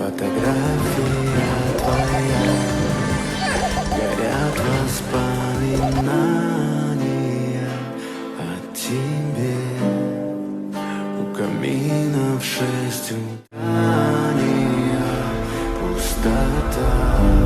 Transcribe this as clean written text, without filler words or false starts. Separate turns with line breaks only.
фотография твоя, горят воспоминания о тебе. У камина в 6 утра пустота.